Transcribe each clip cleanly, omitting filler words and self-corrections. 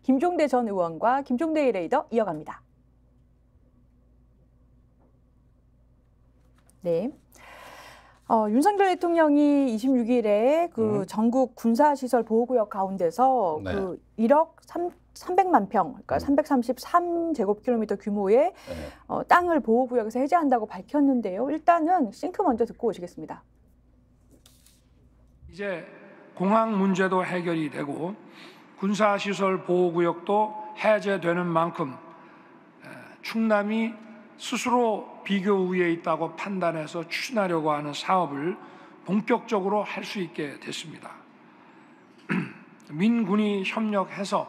김종대 전 의원과 김종대의 레이더 이어갑니다. 네. 윤석열 대통령이 26일에 그 전국 군사시설 보호구역 가운데서 네. 그 1억 300만 평, 그러니까 333제곱킬로미터 규모의 땅을 보호구역에서 해제한다고 밝혔는데요. 일단은 싱크 먼저 듣고 오시겠습니다. 이제 공항 문제도 해결이 되고 군사시설 보호구역도 해제되는 만큼 충남이 스스로 비교 우위에 있다고 판단해서 추진하려고 하는 사업을 본격적으로 할 수 있게 됐습니다. 민군이 협력해서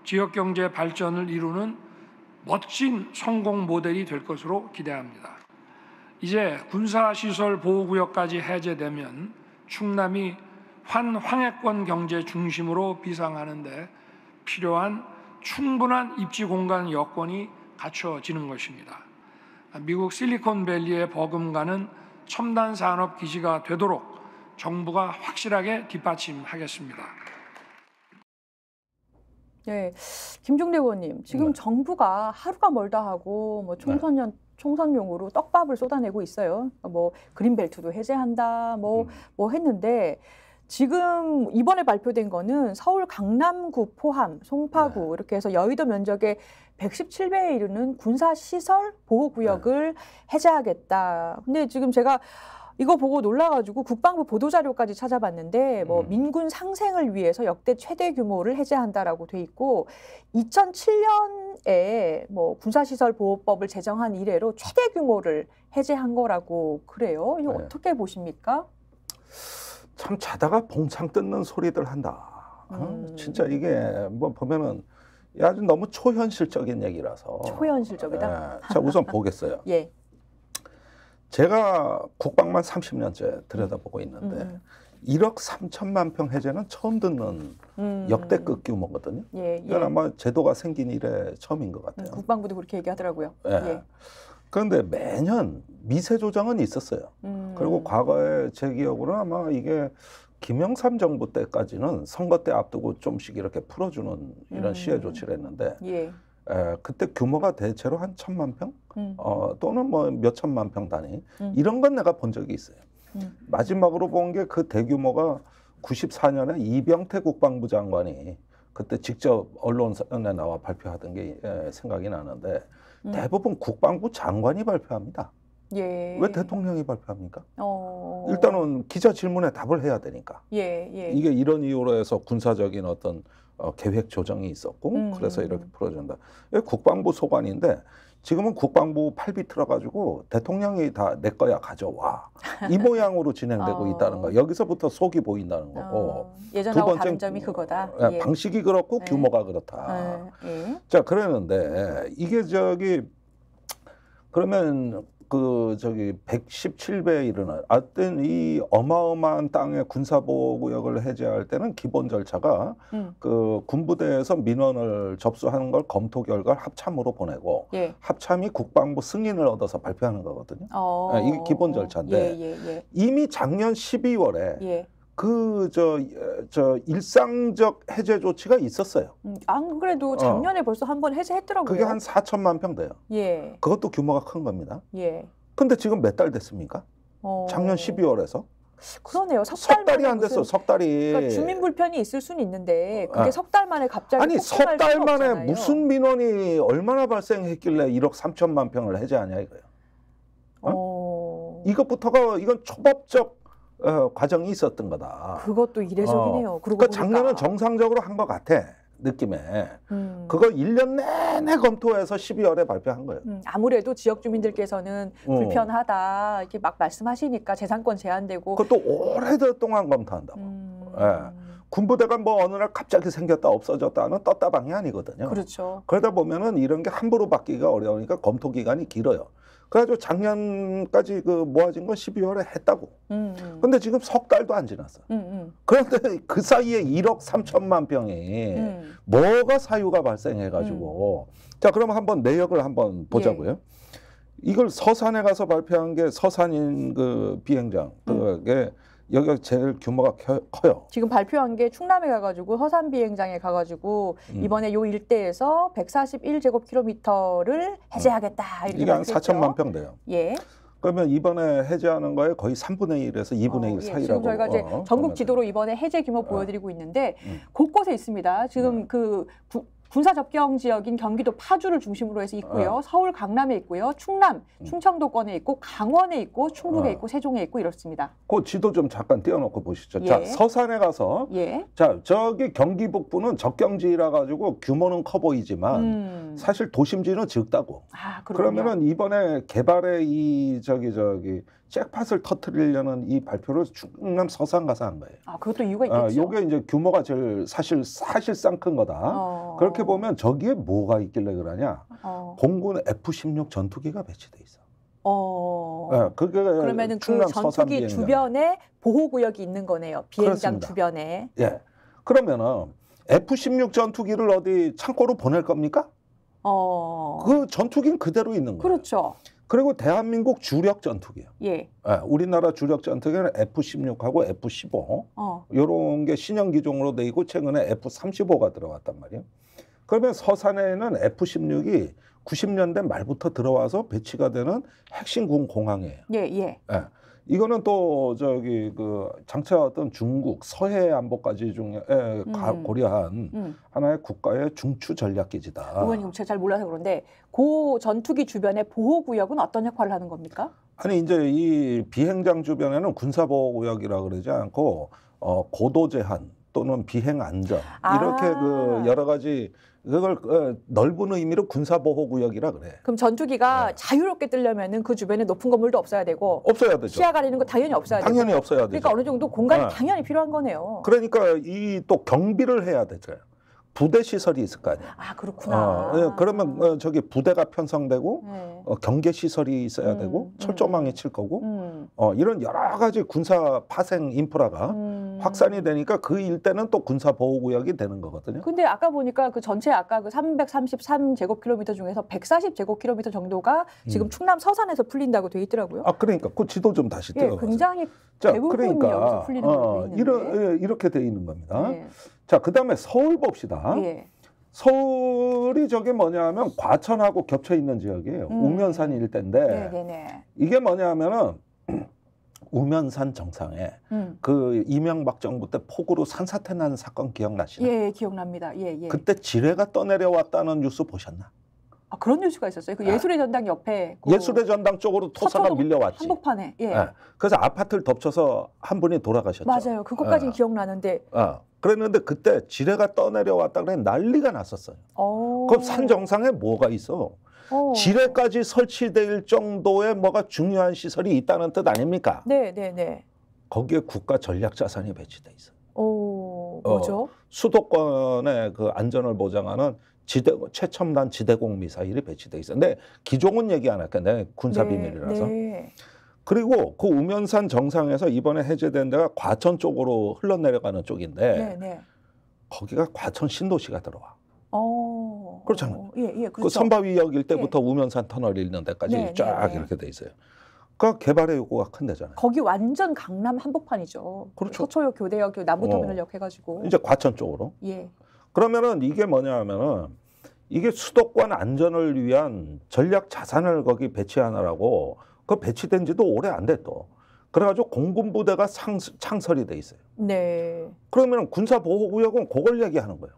지역경제 발전을 이루는 멋진 성공 모델이 될 것으로 기대합니다. 이제 군사시설 보호구역까지 해제되면 충남이 환황해권 경제 중심으로 비상하는 데 필요한 충분한 입지 공간 여건이 갖춰지는 것입니다. 미국 실리콘밸리에 버금가는 첨단 산업 기지가 되도록 정부가 확실하게 뒷받침하겠습니다. 네, 김종대 의원님, 지금 정부가 하루가 멀다 하고 뭐 총선용으로 떡밥을 쏟아내고 있어요. 뭐 그린벨트도 해제한다, 뭐 했는데 지금 이번에 발표된 거는 서울 강남구, 포함, 송파구 이렇게 해서 여의도 면적의 117배에 이르는 군사시설 보호구역을 해제하겠다. 근데 지금 제가 이거 보고 놀라가지고 국방부 보도자료까지 찾아봤는데 뭐 민군 상생을 위해서 역대 최대 규모를 해제한다라고 돼 있고 2007년에 뭐 군사시설 보호법을 제정한 이래로 최대 규모를 해제한 거라고 그래요. 이거 어떻게 보십니까? 참 자다가 봉창 뜯는 소리들 한다. 진짜 이게 뭐 보면은 아주 너무 초현실적인 얘기라서. 초현실적이다? 자, 우선 보겠어요. 예. 제가 국방만 30년째 들여다보고 있는데 1억 3천만 평 해제는 처음 듣는 역대급 규모거든요. 이건 아마 제도가 생긴 이래 처음인 것 같아요. 국방부도 그렇게 얘기하더라고요. 그런데 매년 미세 조정은 있었어요. 그리고 과거에 제 기억으로는 아마 이게 김영삼 정부 때까지는 선거 때 앞두고 좀씩 이렇게 풀어주는 이런 시해 조치를 했는데 그때 규모가 대체로 한 1,000만 평? 또는 뭐 몇 천만 평 단위 이런 건 내가 본 적이 있어요. 마지막으로 본 게 그 대규모가 94년에 이병태 국방부 장관이 그때 직접 언론에 나와 발표하던 게 생각이 나는데 대부분 국방부 장관이 발표합니다. 왜 대통령이 발표합니까? 일단은 기자 질문에 답을 해야 되니까. 이게 이런 이유로 해서 군사적인 어떤 계획 조정이 있었고 그래서 이렇게 풀어준다. 국방부 소관인데 지금은 국방부 팔비 틀어가지고 대통령이 다 내 거야 가져와 이 모양으로 진행되고 있다는 거. 여기서부터 속이 보인다는 거고. 예전하고 다른 점이 그거다. 방식이 그렇고 규모가 그렇다. 자, 그랬는데 이게 그러면 그 117배에 이르는 하여튼 이 어마어마한 땅의 군사보호구역을 해제할 때는 기본 절차가 그 군부대에서 민원을 접수하는 걸 검토 결과 합참으로 보내고 합참이 국방부 승인을 얻어서 발표하는 거거든요. 이게 기본 절차인데 이미 작년 12월에 일상적 해제 조치가 있었어요. 안 그래도 작년에 벌써 한 번 해제했더라고요. 그게 한 4천만 평 돼요. 그것도 규모가 큰 겁니다. 근데 지금 몇 달 됐습니까? 작년 12월에서. 그러네요. 석 달이 안 됐어. 석 달이. 그러니까 주민 불편이 있을 수는 있는데 그게 석 달 만에 갑자기 아니 석 달 만에 무슨 민원이 얼마나 발생했길래 1억 3천만 평을 해제하냐 이거예요. 이것부터가 이건 초법적 과정이 있었던 거다. 그것도 이례적이네요. 그러니까 작년은 정상적으로 한 것 같아. 느낌에. 그걸 1년 내내 검토해서 12월에 발표한 거예요. 아무래도 지역 주민들께서는 불편하다 이렇게 막 말씀하시니까 재산권 제한되고. 그것도 오래동안 검토한다고. 군부대가 뭐 어느 날 갑자기 생겼다 없어졌다는 떴다방이 아니거든요. 그렇죠. 그러다 보면은 이런 게 함부로 바뀌기가 어려우니까 검토 기간이 길어요. 그래가지고 작년까지 그 모아진 건 12월에 했다고. 근데 지금 석 달도 안 지났어. 그런데 그 사이에 1억 3천만 평이 뭐가 사유가 발생해가지고. 자, 그럼 한번 내역을 한번 보자고요. 이걸 서산에 가서 발표한 게 서산인 그 비행장. 그게 여기가 제일 규모가 커요. 지금 발표한 게 충남에 가가지고 서산 비행장에 가가지고 이번에 요 일대에서 141제곱킬로미터를 해제하겠다 이렇게 이게 한 발표했죠. 4천만 평 돼요. 예. 그러면 이번에 해제하는 거에 거의 3분의 1에서 2분의 1 예. 사이라고. 지금 저희가 이제 전국 지도로 이번에 해제 규모 보여드리고 있는데 곳곳에 있습니다. 지금 그 군사 접경 지역인 경기도 파주를 중심으로 해서 있고요. 서울 강남에 있고요. 충남, 충청도권에 있고 강원에 있고 충북에 있고 세종에 있고 이렇습니다. 그 지도 좀 잠깐 띄워놓고 보시죠. 예. 자, 서산에 가서 자, 저기 경기 북부는 접경지라 가지고 규모는 커 보이지만 사실 도심지는 적다고. 아, 그렇군요. 그러면은 이번에 개발의 이 저기 잭팟을 터뜨리려는 이 발표를 충남 서산 가서 한 거예요. 아, 그것도 이유가 있겠죠. 요게 이제 규모가 제일 사실상 큰 거다. 그렇게 보면 저기에 뭐가 있길래 그러냐? 공군 F-16 전투기가 배치돼 있어. 네, 그게 그러면은 그 전투기 주변에 보호구역이 있는 거네요. 비행장 그렇습니다. 주변에. 예. 그러면은 F-16 전투기를 어디 창고로 보낼 겁니까? 그 전투기는 그대로 있는 거예요. 그렇죠. 그리고 대한민국 주력 전투기예요. 예. 우리나라 주력 전투기는 F-16하고 F-15 이런 게 신형 기종으로 돼 있고 최근에 F-35가 들어왔단 말이에요. 그러면 서산에는 F-16이 90년대 말부터 들어와서 배치가 되는 핵심 군 공항이에요. 예. 이거는 또 저기 그 장차였던 중국 서해 안보까지 중에 고려한 하나의 국가의 중추 전략 기지다. 의원님 제가 잘 몰라서 그런데 그 전투기 주변의 보호 구역은 어떤 역할을 하는 겁니까? 아니 이제 이 비행장 주변에는 군사 보호 구역이라 그러지 않고 고도 제한 또는 비행 안전 이렇게 그 여러 가지 그걸 넓은 의미로 군사보호구역이라 그래. 그럼 전투기가 자유롭게 뜨려면은 그 주변에 높은 건물도 없어야 되고 없어야 되죠. 시야 가리는 거 당연히 없어야 되고. 당연히 없어야 되죠. 그러니까 어느 정도 공간이 당연히 필요한 거네요. 그러니까 이 또 경비를 해야 되죠. 부대 시설이 있을 거 아니야. 아, 그렇구나. 그러면 저기 부대가 편성되고 경계 시설이 있어야 되고 철조망이 칠 거고 이런 여러 가지 군사 파생 인프라가 확산이 되니까 그 일대는 또 군사 보호구역이 되는 거거든요. 근데 아까 보니까 그 전체 아까 그 333제곱킬로미터 중에서 140제곱킬로미터 정도가 지금 충남 서산에서 풀린다고 돼 있더라고요. 아, 그러니까 그 지도 좀 다시 띄워보세요. 굉장히 대부분이 여기서 풀리는 걸로 돼 있는데. 이렇게 돼 있는 겁니다. 자, 그다음에 서울 봅시다. 서울이 저게 뭐냐면 과천하고 겹쳐 있는 지역이에요. 우면산 일대인데 이게 뭐냐면은 우면산 정상에 그 이명박 정부 때 폭우로 산사태 난 사건 기억나시나요? 예, 기억납니다. 그때 지뢰가 떠내려왔다는 뉴스 보셨나? 아, 그런 뉴스가 있었어요. 그 예술의 전당 옆에 그 예술의 전당 쪽으로 토사가 밀려왔지. 한복판에. 그래서 아파트를 덮쳐서 한 분이 돌아가셨죠. 맞아요. 그것까지는 기억나는데. 그랬는데 그때 지뢰가 떠내려왔다 그래 난리가 났었어요. 그럼 산 정상에 뭐가 있어? 지뢰까지 설치될 정도의 뭐가 중요한 시설이 있다는 뜻 아닙니까? 네. 거기에 국가 전략 자산이 배치돼 있어. 뭐죠? 수도권의 그 안전을 보장하는 최첨단 지대공 미사일이 배치돼 있어. 근데 기종은 얘기 안 할게. 내 군사 비밀이라서. 그리고 그 우면산 정상에서 이번에 해제된 데가 과천 쪽으로 흘러내려가는 쪽인데 거기가 과천 신도시가 들어와. 그렇잖아요. 그렇죠. 그 선바위역 일대부터 우면산 터널 있는 데까지 쫙 이렇게 돼 있어요. 그 개발의 요구가 큰 데잖아요. 거기 완전 강남 한복판이죠. 그렇죠. 서초역, 교대역, 남부터미널역 해가지고. 이제 과천 쪽으로. 그러면은 이게 뭐냐면은 이게 수도권 안전을 위한 전략 자산을 거기 배치하느라고 그 배치된 지도 오래 안 돼 또. 그래가지고 공군 부대가 창설이 돼 있어요. 그러면 군사보호구역은 그걸 얘기하는 거예요.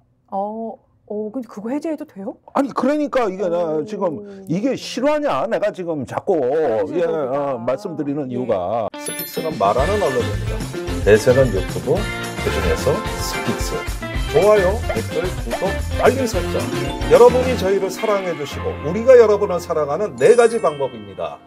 근데 그거 해제해도 돼요? 아니 그러니까 이게 나 지금 이게 실화냐 내가 지금 자꾸 말씀드리는 이유가 스픽스는 말하는 언론입니다. 대세는 유튜브, 그중에서 스픽스. 좋아요, 댓글, 구독, 알림 설정. 여러분이 저희를 사랑해 주시고 우리가 여러분을 사랑하는 4가지 방법입니다.